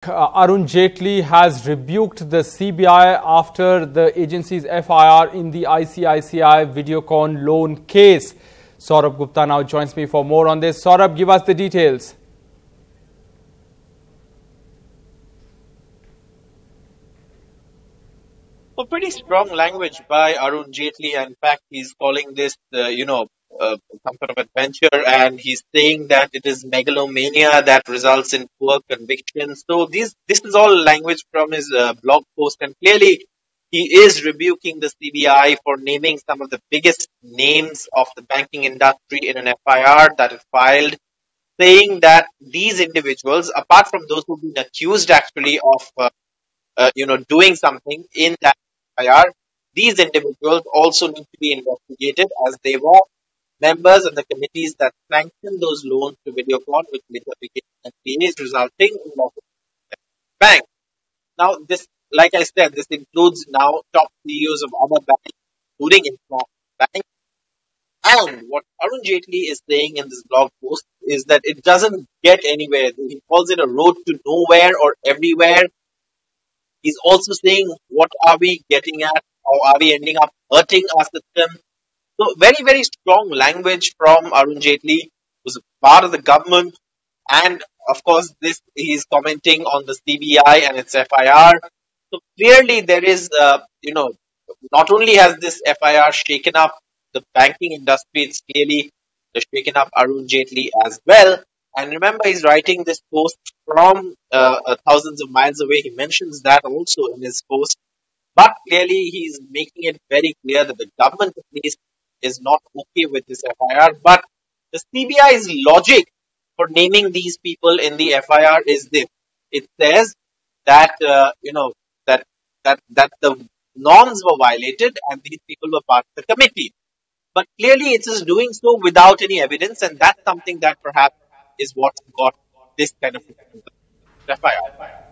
Arun Jaitley has rebuked the CBI after the agency's FIR in the ICICI-Videocon loan case. Saurabh Gupta now joins me for more on this. Saurabh, give us the details. Well, pretty strong language by Arun Jaitley. In fact, he's calling this, some sort of adventure, and he's saying that it is megalomania that results in poor convictions. So this is all language from his blog post, and clearly he is rebuking the CBI for naming some of the biggest names of the banking industry in an FIR that it filed, saying that these individuals, apart from those who've been accused actually of doing something in that FIR, these individuals also need to be investigated as they were members of the committees that sanctioned those loans to Videocon, which later became NPAs, resulting in losses to the bank. Now, this, like I said, this includes now top CEOs of other banks, including international banks. And what Arun Jaitley is saying in this blog post is that it doesn't get anywhere. He calls it a road to nowhere or everywhere. He's also saying, what are we getting at, or are we ending up hurting our system? So very, very strong language from Arun Jaitley, who's a part of the government. And of course, this he's commenting on the CBI and its FIR. So clearly there is, not only has this FIR shaken up the banking industry, it's clearly shaken up Arun Jaitley as well. And remember, he's writing this post from thousands of miles away. He mentions that also in his post. But clearly, he's making it very clear that the government, at least, is not okay with this FIR. But the CBI's logic for naming these people in the FIR is this. It says that, that the norms were violated and these people were part of the committee. But clearly, it is doing so without any evidence, and that's something that perhaps is what got this kind of FIR.